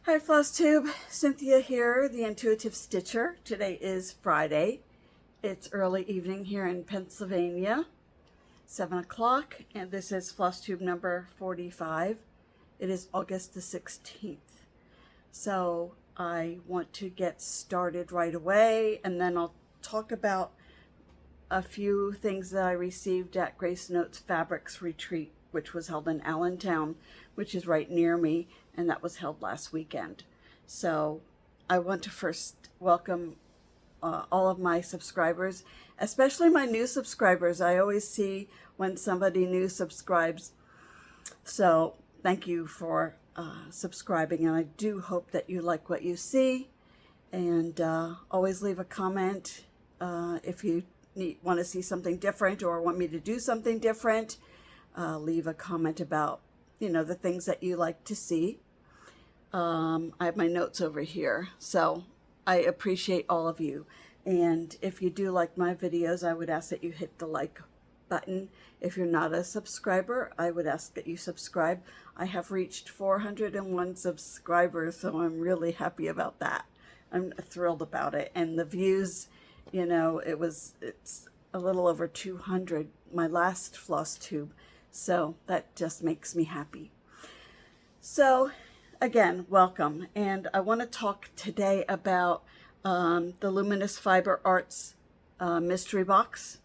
Hi Flosstube, Cynthia here, the Intuitive Stitcher. Today is Friday. It's early evening here in Pennsylvania, 7 o'clock, and this is Flosstube number 45. It is August the 16th. So I want to get started right away, and then I'll talk about a few things that I received at Grace Notes Fabrics Retreat, which was held in Allentown, which is right near me, and that was held last weekend. So I want to first welcome all of my subscribers, especially my new subscribers. I always see when somebody new subscribes. So thank you for subscribing, and I do hope that you like what you see. And always leave a comment if you want to see something different or want me to do something different. Leave a comment about, the things that you like to see. I have my notes over here, so I appreciate all of you. And if you do like my videos, I would ask that you hit the like button. If you're not a subscriber, I would ask that you subscribe. I have reached 401 subscribers, so I'm really happy about that. I'm thrilled about it. And the views, it's a little over 200, my last Flosstube. So that just makes me happy. So again, welcome. And I want to talk today about the Luminous Fiber Arts mystery box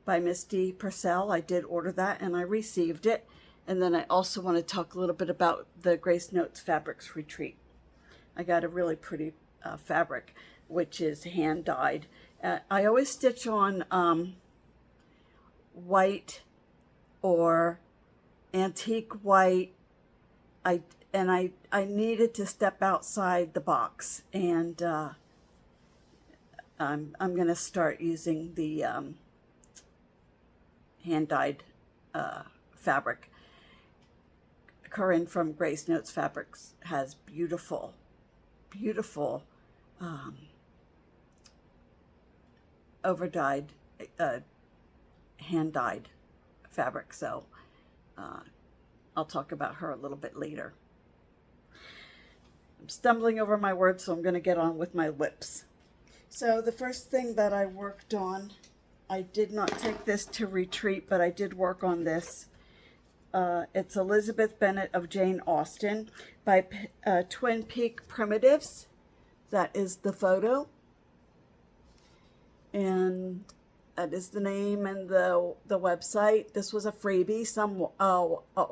by Misty Purcell. I did order that and I received it. And then I also want to talk a little bit about the Grace Notes Fabrics Retreat. I got a really pretty fabric, which is hand dyed. I always stitch on white or antique white. I needed to step outside the box, and I'm going to start using the hand-dyed fabric. Corinne from Grace Notes Fabrics has beautiful over-dyed, hand-dyed fabric, so I'll talk about her a little bit later. I'm stumbling over my words, so I'm going to get on with my WIPs. So the first thing that I worked on, I did not take this to retreat, but I did work on this. It's Elizabeth Bennet of Jane Austen by Twin Peak Primitives. That is the photo. And that is the name and the website. This was a freebie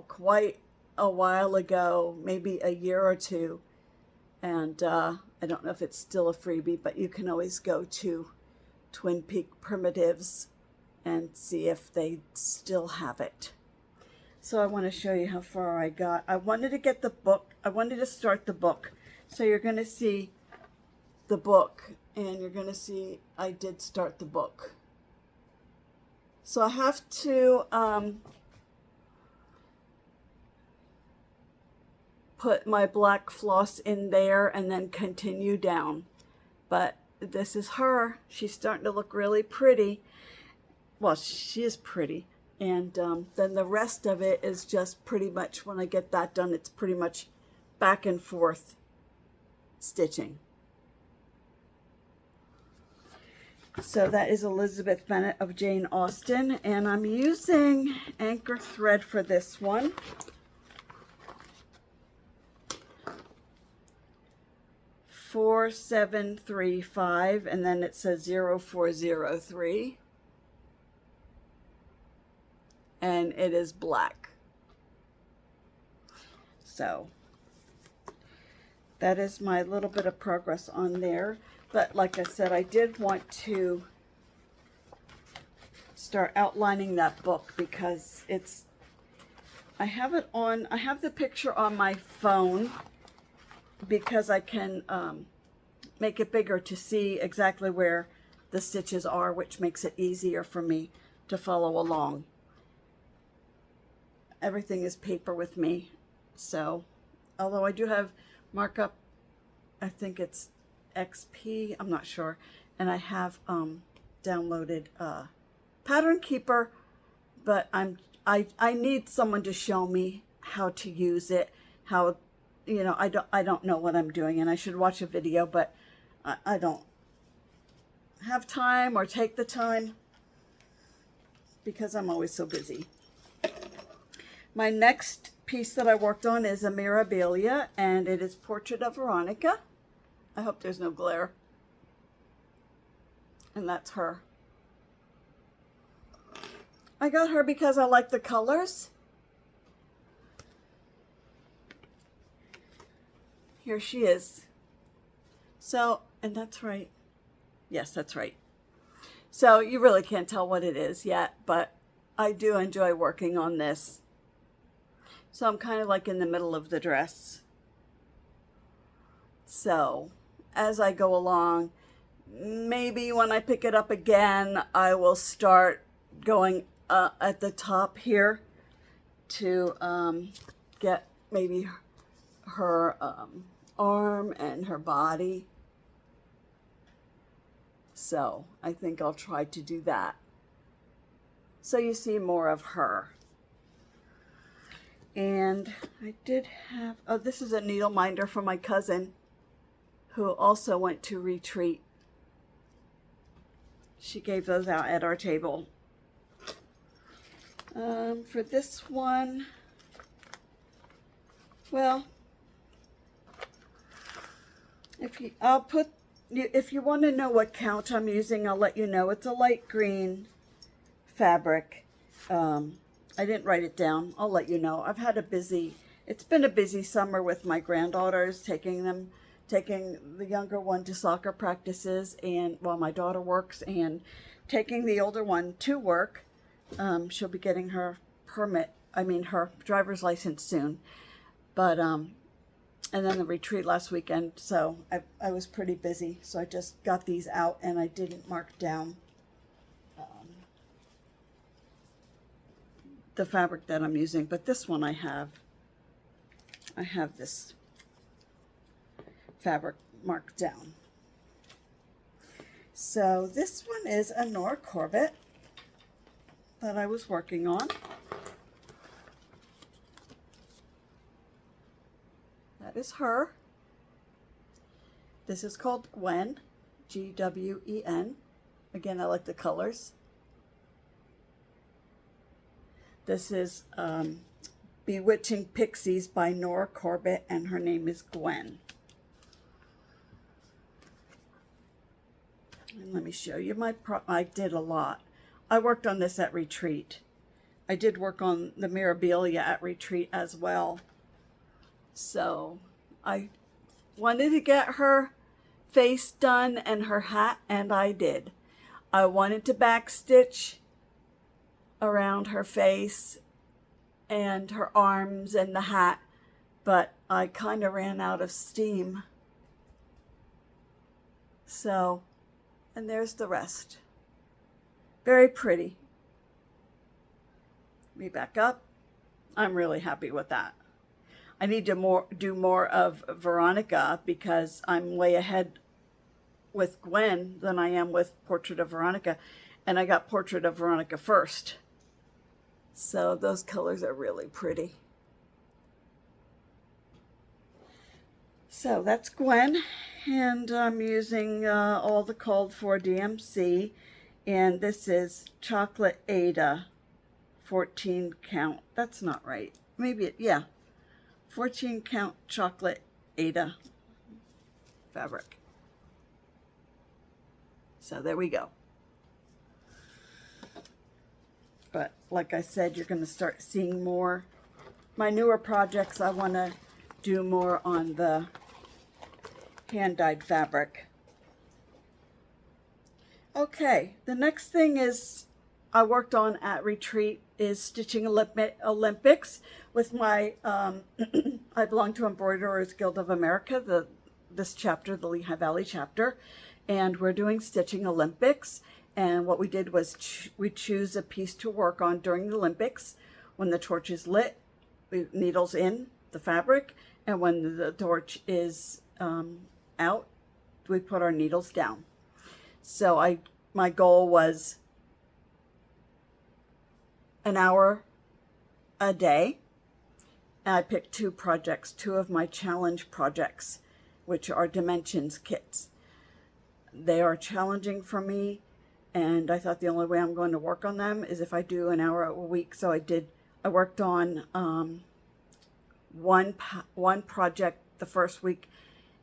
quite a while ago, maybe a year or two. And I don't know if it's still a freebie, but you can always go to Twin Peak Primitives and see if they still have it. So I want to show you how far I got. I wanted to get the book. I wanted to start the book. So you're going to see the book, and you're going to see I did start the book. So I have to put my black floss in there and then continue down. But this is her. She's starting to look really pretty. Well, she is pretty. And then the rest of it is just pretty much, when I get that done, it's pretty much back and forth stitching. So that is Elizabeth Bennet of Jane Austen, and I'm using anchor thread for this one. $4735, and then it says 0403, and it is black. So that is my little bit of progress on there. But like I said, I did want to start outlining that book because I have the picture on my phone because I can make it bigger to see exactly where the stitches are, which makes it easier for me to follow along. Everything is paper with me, so although I do have markup, I think it's XP, I'm not sure, and I have downloaded Pattern Keeper, but I need someone to show me how to use it, how you know, I don't know what I'm doing, and I should watch a video, but I don't have time or take the time because I'm always so busy. My next piece that I worked on is a Mirabilia, and it is Portrait of Veronica. I hope there's no glare. And that's her. I got her because I like the colors. Here she is. So, and that's right. Yes, that's right. So you really can't tell what it is yet, but I do enjoy working on this. So I'm kind of like in the middle of the dress. So as I go along, maybe when I pick it up again, I will start going at the top here to get maybe her arm and her body. So I think I'll try to do that. So you see more of her. And I did have, oh, this is a needle minder from my cousin who also went to retreat. She gave those out at our table. For this one, well, if you want to know what count I'm using, I'll let you know. It's a light green fabric. I didn't write it down. I'll let you know. It's been a busy summer with my granddaughters, taking the younger one to soccer practices, and while my daughter works, and taking the older one to work. She'll be getting her her driver's license soon. But, and then the retreat last weekend, so I was pretty busy. So I just got these out, and I didn't mark down the fabric that I'm using, but this one I have this fabric marked down. So this one is a Nora Corbett that I was working on. That is her. This is called Gwen, Gwen. Again, I like the colors. This is Bewitching Pixies by Nora Corbett, and her name is Gwen. And let me show you I did a lot. I worked on this at retreat. I did work on the Mirabilia at retreat as well. So I wanted to get her face done and her hat, and I did. I wanted to backstitch around her face and her arms and the hat, but I kind of ran out of steam. So, and there's the rest. Very pretty. Let me back up. I'm really happy with that. I need to do more of Veronica because I'm way ahead with Gwen than I am with Portrait of Veronica, and I got Portrait of Veronica first. So those colors are really pretty. So that's Gwen, and I'm using all the called for DMC, and this is Chocolate Ada 14 count. That's not right. Maybe yeah. 14 count Chocolate Ada fabric. So there we go. But like I said, you're going to start seeing more. My newer projects, I want to do more on the hand-dyed fabric. Okay, the next thing is I worked on at retreat is Stitching Olympics with my, I belong to Embroiderers Guild of America, this chapter, the Lehigh Valley chapter, and we're doing Stitching Olympics. And what we did was we choose a piece to work on during the Olympics. When the torch is lit, we needles in the fabric, and when the torch is out, we put our needles down. So my goal was an hour a day, And I picked two projects, two of my challenge projects, which are Dimensions kits. They are challenging for me, and I thought the only way I'm going to work on them is if I do an hour a week. So I worked on one project the first week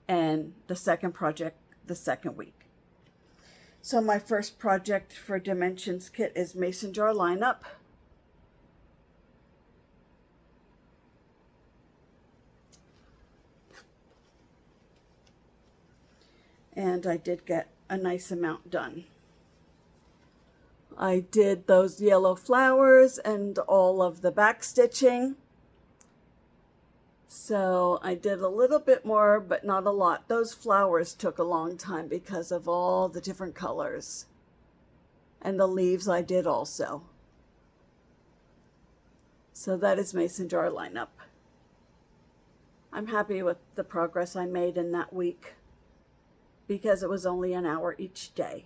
and the second project the second week. So my first project for Dimensions kit is Mason jar lineup. And I did get a nice amount done. I did those yellow flowers and all of the back stitching. So I did a little bit more, but not a lot. Those flowers took a long time because of all the different colors. And the leaves I did also. So that is Mason jar lineup. I'm happy with the progress I made in that week, because it was only an hour each day.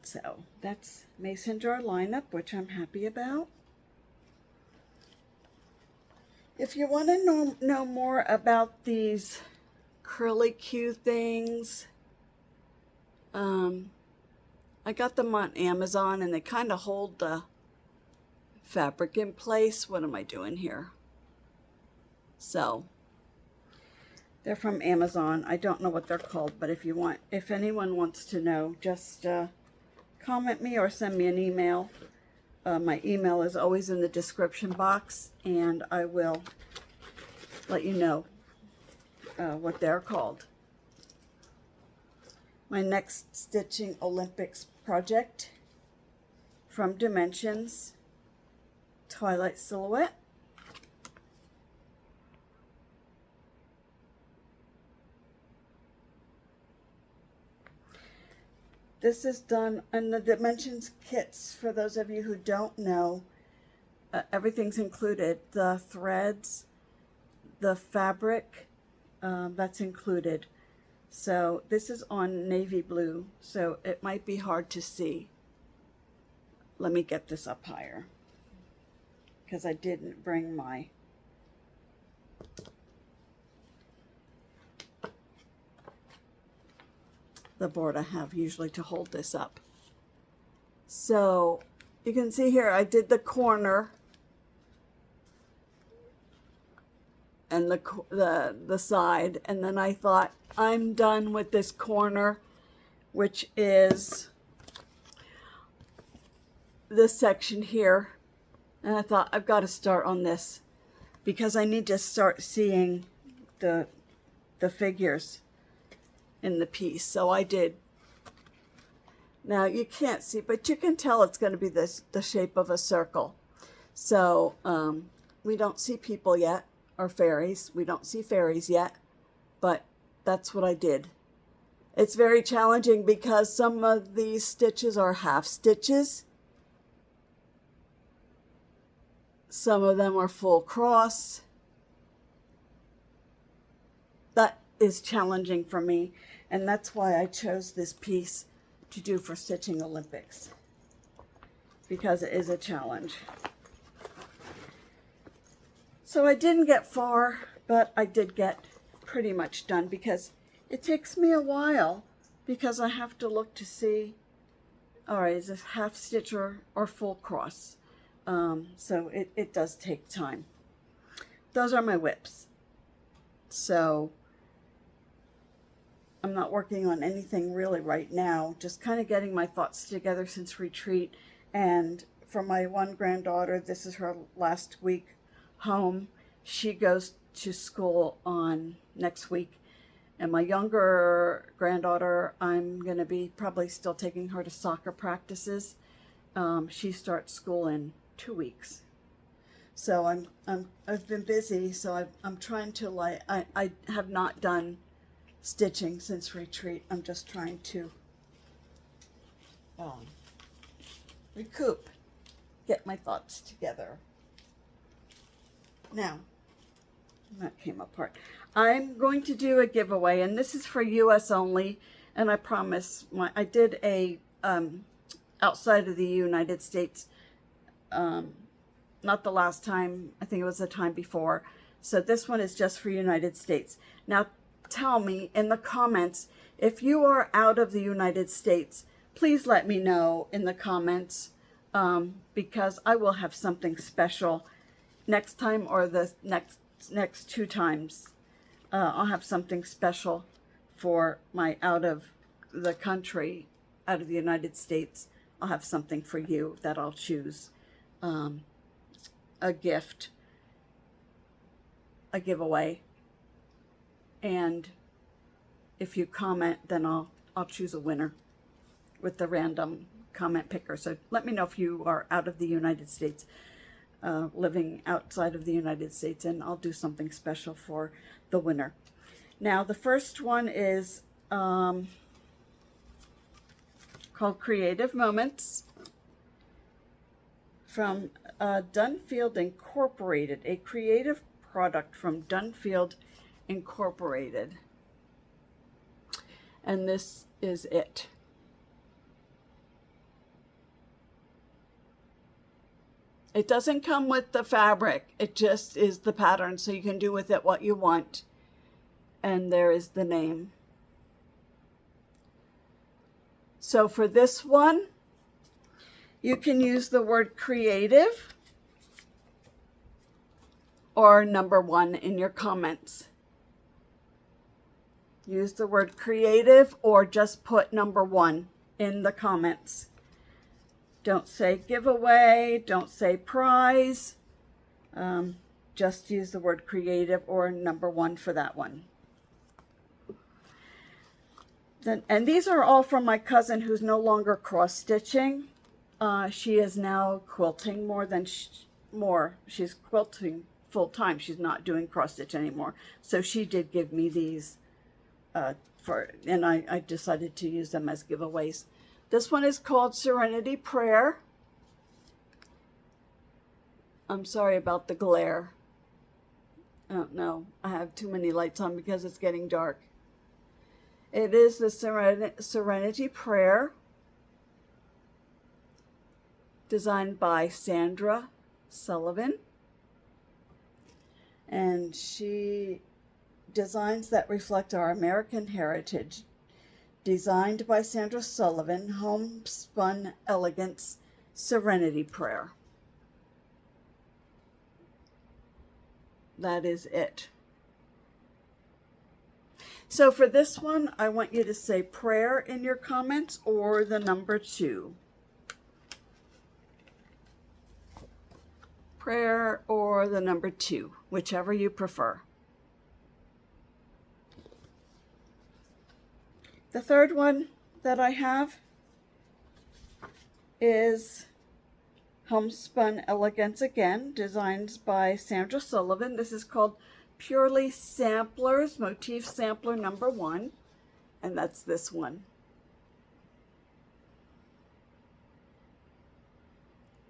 So that's Mason jar lineup, which I'm happy about. If you want to know more about these curly Q things, I got them on Amazon, and they kind of hold the fabric in place. What am I doing here? So they're from Amazon. I don't know what they're called, but if anyone wants to know, just comment me or send me an email. My email is always in the description box, and I will let you know what they're called. My next Stitching Olympics project from Dimensions, Twilight Silhouette. This is done in the Dimensions kits. For those of you who don't know, everything's included. The threads, the fabric, that's included. So this is on navy blue, so it might be hard to see. Let me get this up higher, because I didn't bring the board I have usually to hold this up. So you can see here I did the corner and the side, and then I thought, I'm done with this corner, which is this section here, and I thought, I've got to start on this because I need to start seeing the figures in the piece. So I did. Now you can't see, but you can tell it's going to be the shape of a circle. So we don't see people yet, or fairies. We don't see fairies yet, but that's what I did. It's very challenging because some of these stitches are half stitches. Some of them are full cross. That is challenging for me, and that's why I chose this piece to do for Stitching Olympics, because it is a challenge. So I didn't get far, but I did get pretty much done, because it takes me a while, because I have to look to see, all right, is this half stitch or full cross? So it does take time. Those are my WIPs. So I'm not working on anything really right now, just kind of getting my thoughts together since retreat. And for my one granddaughter, this is her last week home. She goes to school on next week. And my younger granddaughter, I'm going to be probably still taking her to soccer practices. She starts school in 2 weeks. So I've been busy, so I'm trying to I have not done stitching since retreat. I'm just trying to recoup, get my thoughts together. Now, that came apart. I'm going to do a giveaway, and this is for US only, and I promise I did a outside of the United States not the last time, I think it was the time before. So this one is just for United States. Now tell me in the comments, if you are out of the United States, please let me know in the comments, because I will have something special next time, or the next two times. I'll have something special for my out of the country, out of the United States. I'll have something for you that I'll choose, a gift, a giveaway, and if you comment, then I'll choose a winner with the random comment picker. So let me know if you are out of the United States, living outside of the United States, and I'll do something special for the winner. Now the first one is called Creative Moments, from Dunfield Incorporated, a creative product from Dunfield Incorporated. And this is it. It doesn't come with the fabric. It just is the pattern, so you can do with it what you want. And there is the name. So for this one, you can use the word creative or number 1 in your comments. Use the word creative or just put number 1 in the comments. Don't say giveaway, don't say prize. Just use the word creative or number 1 for that one. Then, and these are all from my cousin who's no longer cross-stitching. She is now quilting she's quilting full-time. She's not doing cross-stitch anymore. So she did give me these, and I decided to use them as giveaways. This one is called Serenity Prayer. I'm sorry about the glare. Oh, no, I have too many lights on because it's getting dark. It is the Serenity Prayer, designed by Sandra Sullivan. And she designs that reflect our American heritage. Designed by Sandra Sullivan, Homespun Elegance Serenity Prayer. That is it. So for this one, I want you to say prayer in your comments or the number 2. Prayer or the number 2, whichever you prefer. The third one that I have is Homespun Elegance again, designed by Sandra Sullivan. This is called Purely Samplers, Motif Sampler number 1, and that's this one.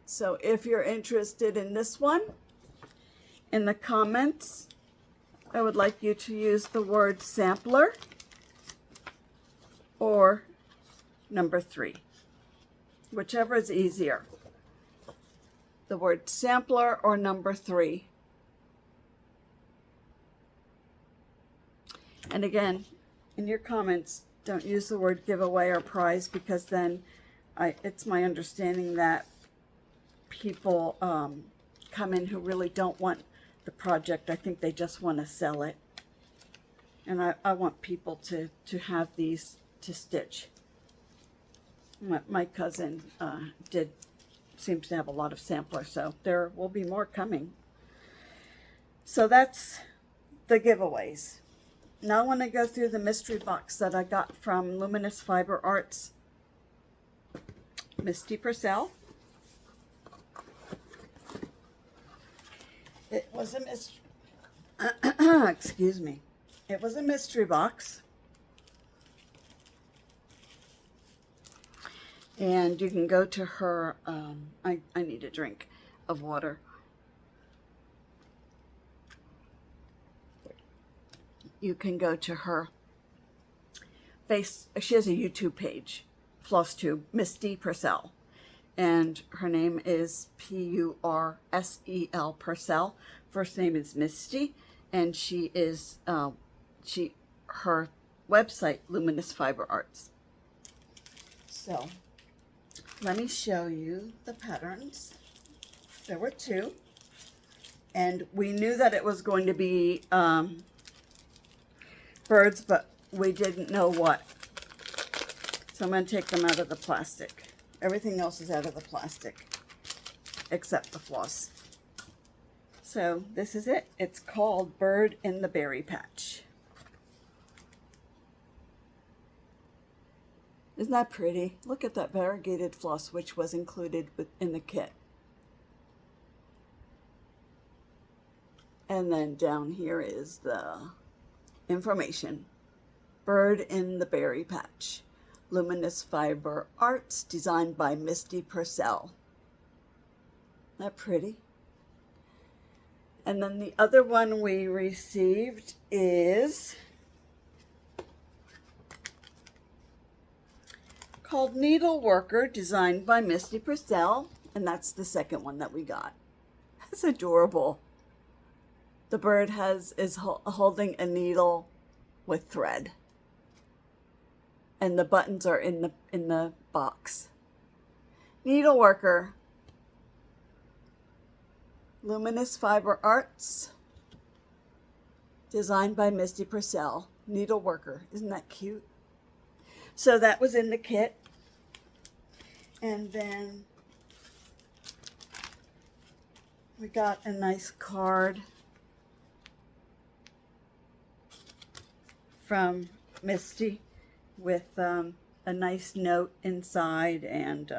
So if you're interested in this one, in the comments, I would like you to use the word sampler or number 3, whichever is easier. The word sampler or number 3. And again, in your comments, don't use the word giveaway or prize, because then it's my understanding that people come in who really don't want the project. I think they just want to sell it. And I want people to have these to stitch. My cousin seems to have a lot of samplers, so there will be more coming. So that's the giveaways. Now I want to go through the mystery box that I got from Luminous Fiber Arts. Misty Purcell. It was a mystery. Excuse me. It was a mystery box. And you can go to her, I need a drink of water. You can go to her she has a YouTube page, Flosstube, Misty Purcell. and her name is P-U-R-S-E-L, Purcell. First name is Misty, and she is, her website, Luminous Fiber Arts. So, let me show you the patterns. There were two, and we knew that it was going to be birds, but we didn't know what. So I'm going to take them out of the plastic. Everything else is out of the plastic, except the floss. So this is it. It's called Bird in the Berry Patch. Isn't that pretty? Look at that variegated floss, which was included in the kit. And then down here is the information. Bird in the Berry Patch. Luminous Fiber Arts, designed by Misty Purcell. Isn't that pretty? And then the other one we received is called Needle Worker, designed by Misty Purcell, and that's the second one that we got. That's adorable. The bird is holding a needle with thread, and the buttons are in the box. Needle Worker, Luminous Fiber Arts, designed by Misty Purcell. Needle Worker, isn't that cute? So that was in the kit, and then we got a nice card from Misty with a nice note inside, and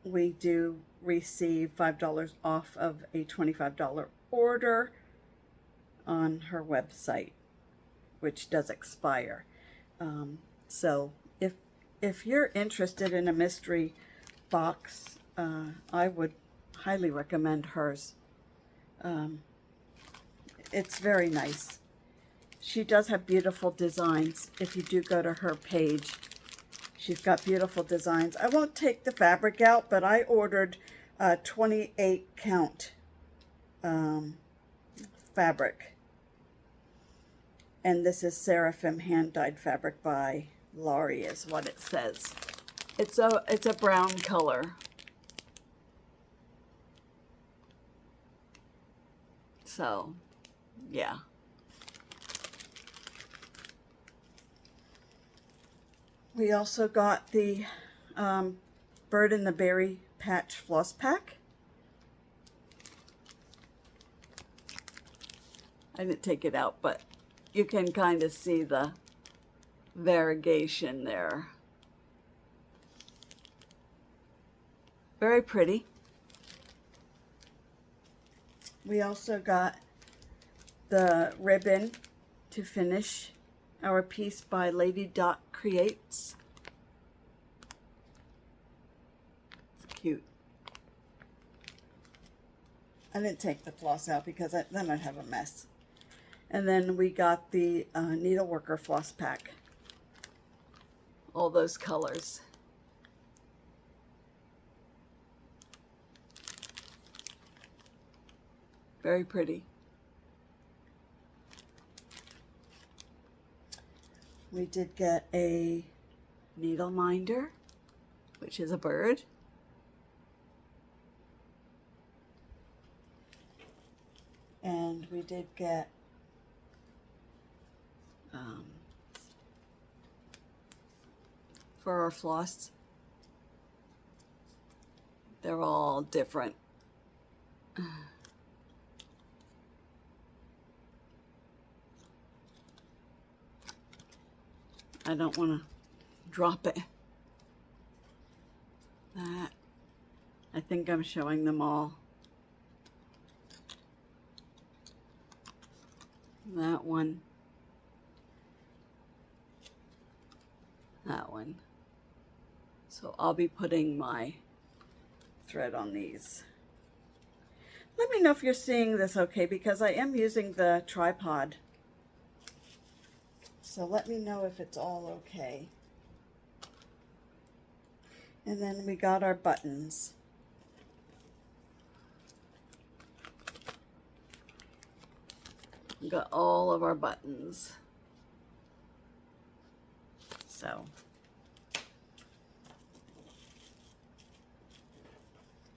we do receive $5 off of a $25 order on her website, which does expire. So if you're interested in a mystery box, I would highly recommend hers. It's very nice. She does have beautiful designs. If you do go to her page, she's got beautiful designs. I won't take the fabric out, but I ordered 28 count fabric. And this is Seraphim hand-dyed fabric by Laurie is what it says. It's a brown color. So, yeah. We also got the Bird in the Berry Patch Floss Pack. I didn't take it out, but you can kind of see the variegation there. Very pretty. We also got the ribbon to finish our piece by Lady Dot Creates. It's cute. I didn't take the floss out because then I'd have a mess. And then we got the Needleworker Floss Pack. All those colors. Very pretty. We did get a needle minder, which is a bird. And we did get for our floss, they're all different. I don't want to drop it. That, I think I'm showing them all. That one. That one. So I'll be putting my thread on these. Let me know if you're seeing this okay, because I am using the tripod. So let me know if it's all okay. And then we got our buttons. We got all of our buttons.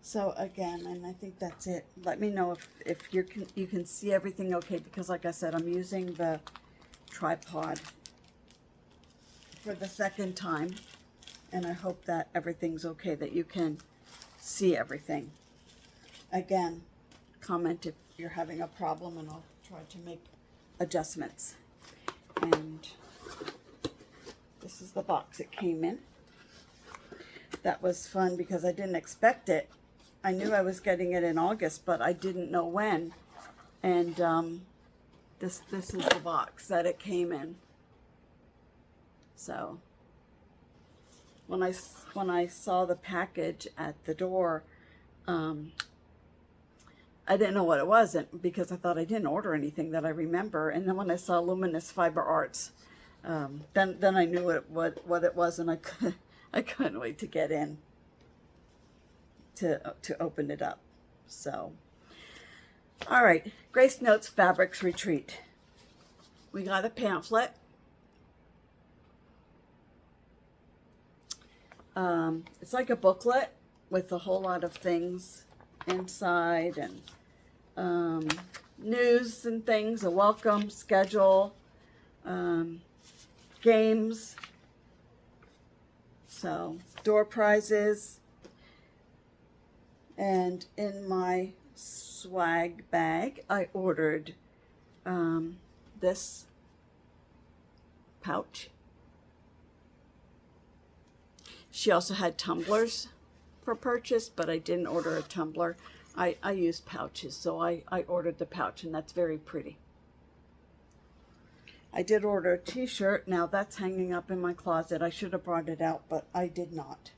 So again, and I think that's it. Let me know if you can see everything okay, because like I said, I'm using the tripod for the second time, and I hope that everything's okay, that you can see everything. Again, comment if you're having a problem and I'll try to make adjustments. And this is the box it came in. That was fun because I didn't expect it. I knew I was getting it in August, but I didn't know when. And this is the box that it came in. So when I saw the package at the door, I didn't know what it was, because I thought I didn't order anything that I remember. And then when I saw Luminous Fiber Arts, then I knew what it was, and I couldn't wait to get in to open it up. So, all right, Grace Notes Fabrics Retreat. We got a pamphlet. It's like a booklet with a whole lot of things inside, and news and things, a welcome schedule, games, so door prizes. And in my swag bag, I ordered this pouch. She also had tumblers for purchase, but I didn't order a tumbler. I use pouches, so I ordered the pouch, and that's very pretty. I did order a t-shirt. Now that's hanging up in my closet. I should have brought it out, but I did not.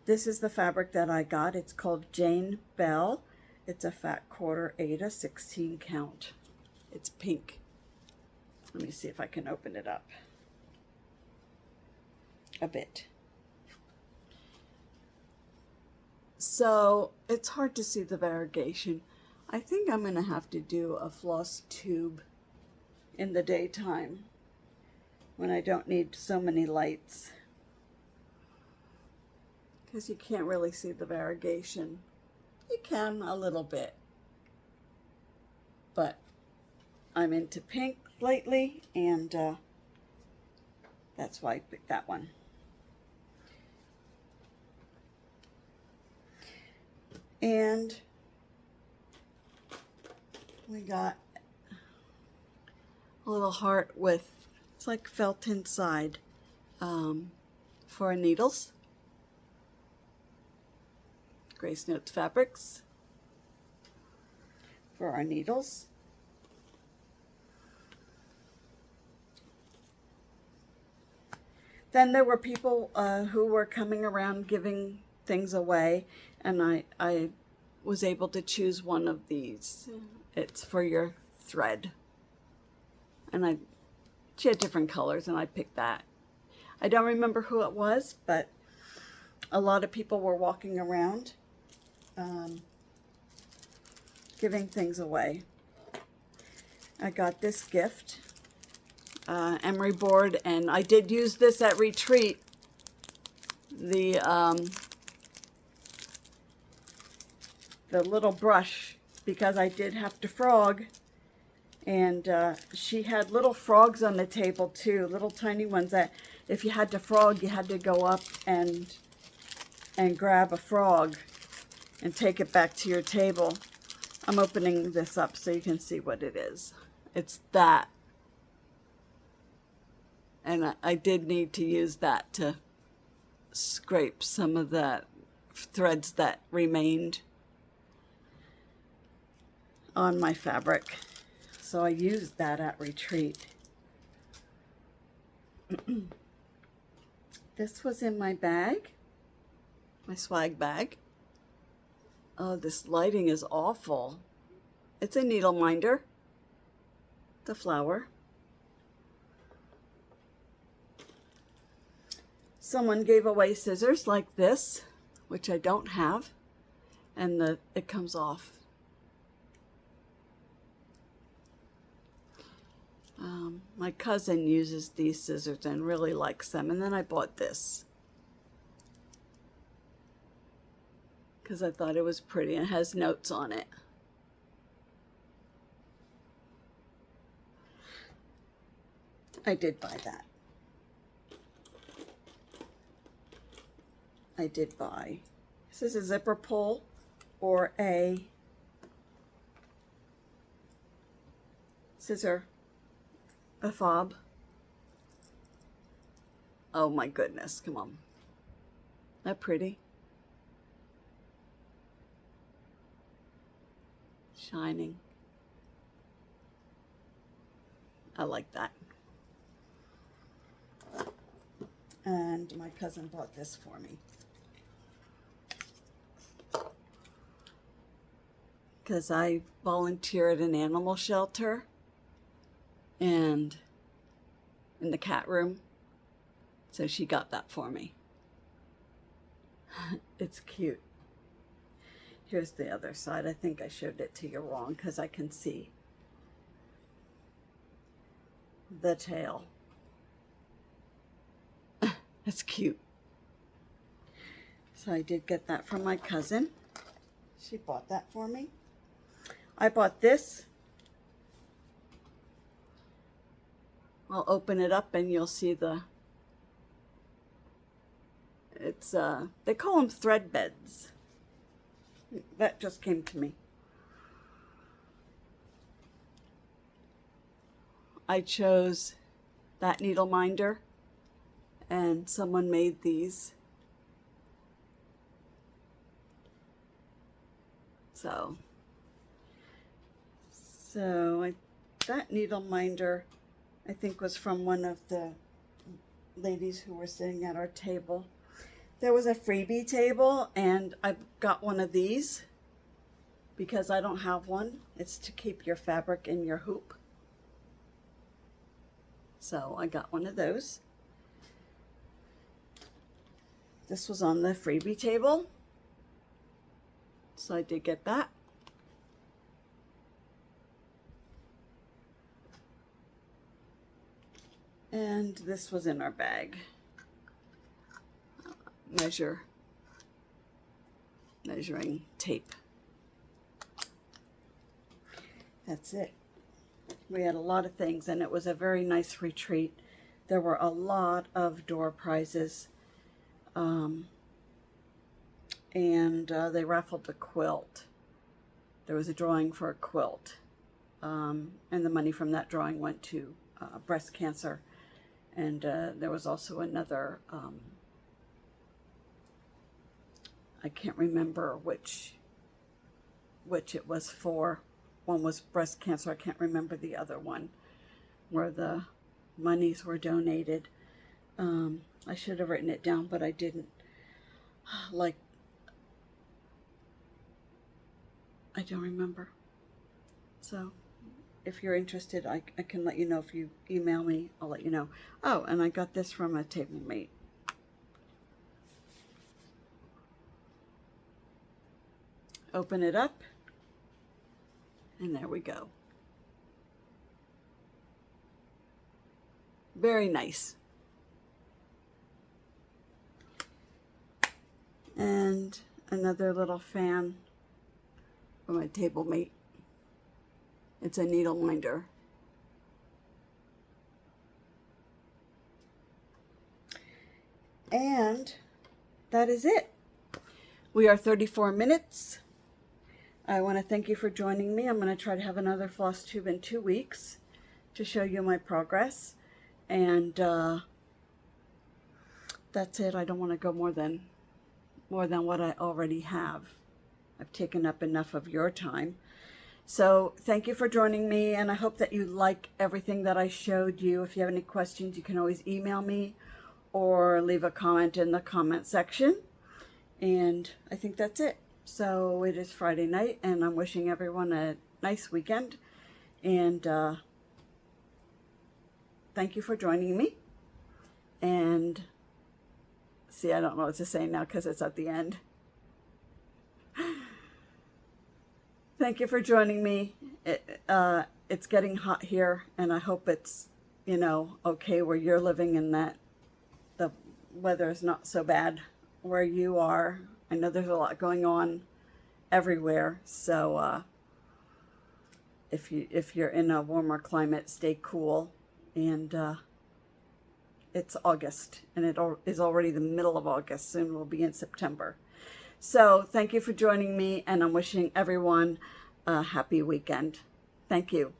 This is the fabric that I got. It's called Jane Bell. It's a fat quarter Aida 16 count. It's pink. Let me see if I can open it up a bit. So it's hard to see the variegation. I think I'm going to have to do a floss tube in the daytime when I don't need so many lights, because you can't really see the variegation. You can a little bit, but I'm into pink lately, and that's why I picked that one. And we got a little heart with, it's like felt inside, for our needles. Grace Notes Fabrics for our needles. Then there were people who were coming around giving things away, and I was able to choose one of these. It's for your thread. And she had different colors, and I picked that. I don't remember who it was, but a lot of people were walking around giving things away. I got this gift, emery board, and I did use this at retreat. The little brush, because I did have to frog, and she had little frogs on the table too, little tiny ones that if you had to frog, you had to go up and grab a frog and take it back to your table. I'm opening this up so you can see what it is. It's that. And I did need to use that to scrape some of the threads that remained on my fabric. So I used that at retreat. This was in my bag, my swag bag. Oh, this lighting is awful. It's a needle minder, the flower. someone gave away scissors like this, which I don't have, and it comes off. My cousin uses these scissors and really likes them, and then I bought this because I thought it was pretty and it has notes on it. I did buy that. I did buy. This is a zipper pull or a scissor, a fob. Oh my goodness, come on. Isn't that pretty? Shining. I like that. And my cousin bought this for me. Because I volunteer at an animal shelter and in the cat room. So she got that for me. It's cute. Here's the other side. I think I showed it to you wrong because I can see the tail. That's cute. So I did get that from my cousin. She bought that for me. I bought this. I'll open it up and you'll see it's they call them thread beds. That just came to me. I chose that needle minder and someone made these. So that needle minder I think was from one of the ladies who were sitting at our table. There was a freebie table and I got one of these because I don't have one. It's to keep your fabric in your hoop. So I got one of those. This was on the freebie table. So I did get that. And this was in our bag. Measuring tape. That's it. We had a lot of things and it was a very nice retreat. There were a lot of door prizes. And they raffled a quilt. There was a drawing for a quilt. And the money from that drawing went to breast cancer. And there was also another, I can't remember which it was for. One was breast cancer. I can't remember the other one, where the monies were donated. I should have written it down, but I didn't. I don't remember. So if you're interested, I can let you know. If you email me, I'll let you know. Oh, and I got this from a table mate. Open it up, and there we go. Very nice. And another little fan for my table mate. It's a needle minder. And that is it. We are 34 minutes. I want to thank you for joining me. I'm going to try to have another floss tube in 2 weeks to show you my progress. And that's it. I don't want to go more than what I already have. I've taken up enough of your time. So thank you for joining me, and I hope that you like everything that I showed you. If you have any questions, you can always email me or leave a comment in the comment section. And I think that's it. So it is Friday night, and I'm wishing everyone a nice weekend. And thank you for joining me. And See, I don't know what to say now because it's at the end. Thank you for joining me. It's getting hot here, and I hope it's, you know, okay where you're living and that the weather is not so bad where you are. I know there's a lot going on everywhere, so if you're in a warmer climate, stay cool. And it's August, and it is already the middle of August. Soon we'll be in September. So thank you for joining me, and I'm wishing everyone a happy weekend. Thank you.